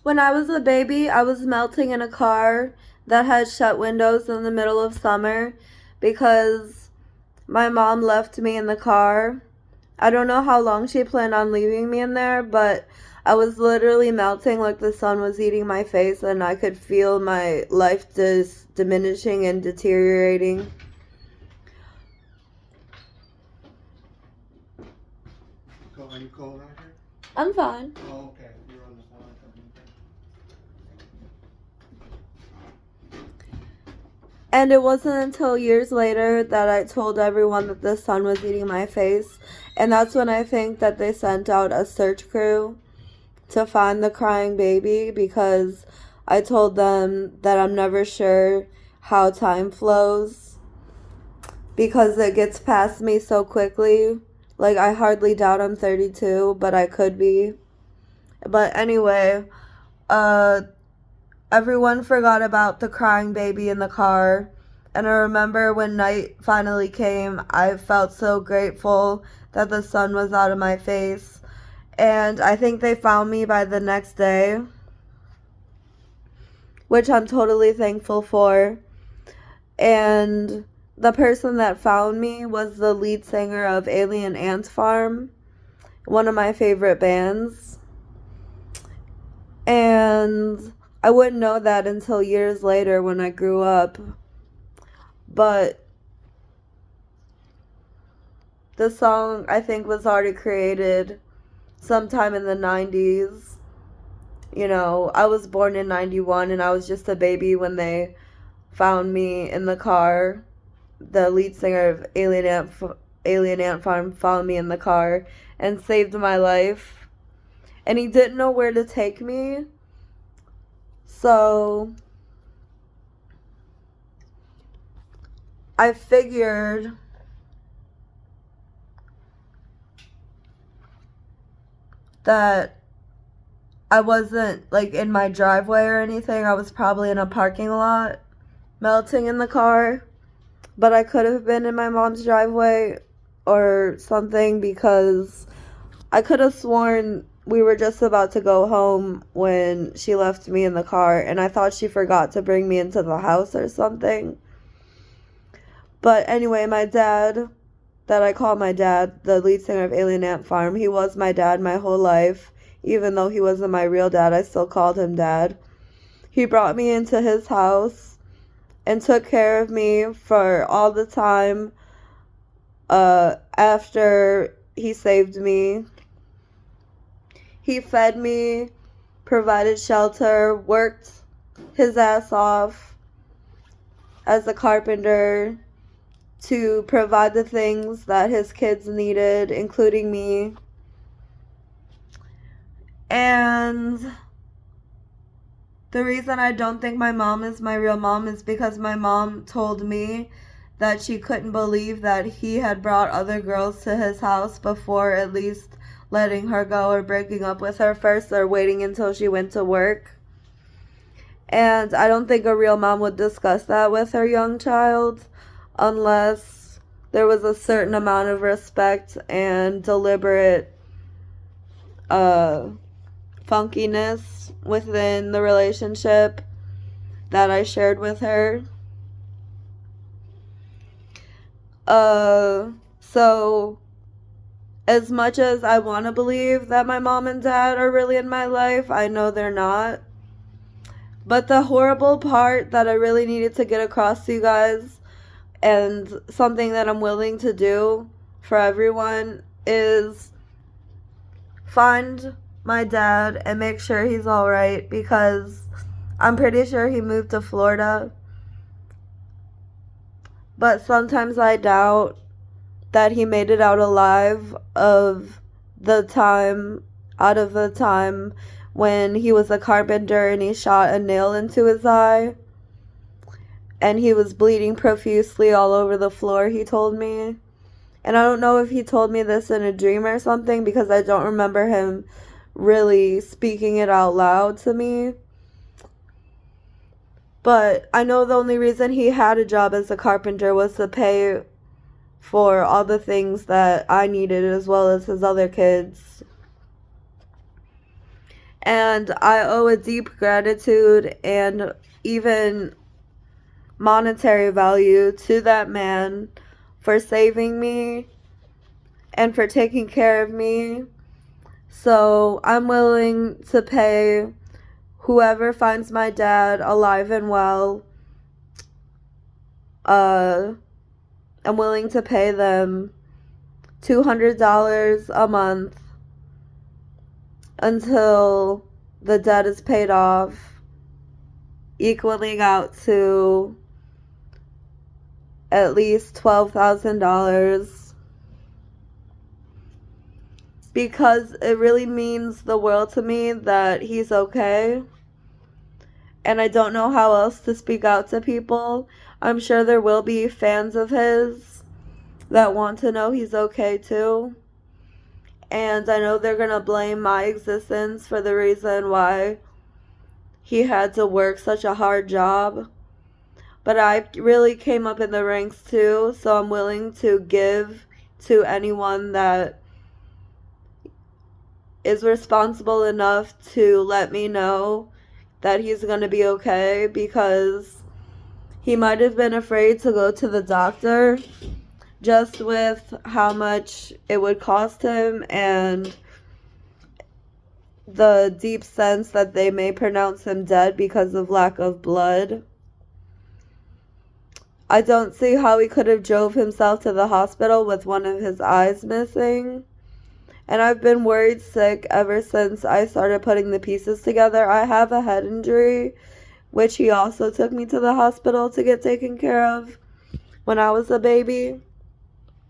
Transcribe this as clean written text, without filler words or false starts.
When I was a baby, I was melting in a car that had shut windows in the middle of summer because my mom left me in the car. I don't know how long she planned on leaving me in there, but I was literally melting like the sun was eating my face, and I could feel my life diminishing and deteriorating. Are you cold out here? I'm fine. Oh, okay. You're on the phone. And it wasn't until years later that I told everyone that the sun was eating my face. And that's when I think that they sent out a search crew to find the crying baby, because I told them that I'm never sure how time flows because it gets past me so quickly. Like, I hardly doubt I'm 32, but I could be. But anyway, everyone forgot about the crying baby in the car. And I remember when night finally came, I felt so grateful that the sun was out of my face. And I think they found me by the next day, which I'm totally thankful for. And the person that found me was the lead singer of Alien Ant Farm, one of my favorite bands. And I wouldn't know that until years later when I grew up. But the song, I think, was already created sometime in the 90s. You know, I was born in 91 and I was just a baby when they found me in the car. The lead singer of Alien Ant Farm found me in the car and saved my life. And he didn't know where to take me. So I figured that I wasn't like in my driveway or anything. I was probably in a parking lot melting in the car. But I could have been in my mom's driveway or something, because I could have sworn we were just about to go home when she left me in the car, and I thought she forgot to bring me into the house or something. But anyway, my dad, that I call my dad, the lead singer of Alien Ant Farm, he was my dad my whole life. Even though he wasn't my real dad, I still called him dad. He brought me into his house and took care of me for all the time after he saved me. He fed me, provided shelter, worked his ass off as a carpenter to provide the things that his kids needed, including me. And the reason I don't think my mom is my real mom is because my mom told me that she couldn't believe that he had brought other girls to his house before at least letting her go or breaking up with her first, or waiting until she went to work. And I don't think a real mom would discuss that with her young child unless there was a certain amount of respect and deliberate funkiness within the relationship that I shared with her. So as much as I want to believe that my mom and dad are really in my life, I know they're not. But the horrible part that I really needed to get across to you guys, and something that I'm willing to do for everyone, is find my dad and make sure he's alright, because I'm pretty sure he moved to Florida. But sometimes I doubt that he made it out alive out of the time when he was a carpenter and he shot a nail into his eye and he was bleeding profusely all over the floor, he told me. And I don't know if he told me this in a dream or something, because I don't remember him really speaking it out loud to me. But I know the only reason he had a job as a carpenter was to pay for all the things that I needed, as well as his other kids. And I owe a deep gratitude and even monetary value to that man for saving me and for taking care of me. So I'm willing to pay whoever finds my dad alive and well. I'm willing to pay them $200 a month until the debt is paid off, equaling out to at least $12,000, because it really means the world to me that he's okay. And I don't know how else to speak out to people. I'm sure there will be fans of his that want to know he's okay too. And I know they're going to blame my existence for the reason why he had to work such a hard job. But I really came up in the ranks too, so I'm willing to give to anyone that is responsible enough to let me know that he's going to be okay, because he might have been afraid to go to the doctor just with how much it would cost him and the deep sense that they may pronounce him dead because of lack of blood. I don't see how he could have drove himself to the hospital with one of his eyes missing. And I've been worried sick ever since I started putting the pieces together. I have a head injury, which he also took me to the hospital to get taken care of when I was a baby.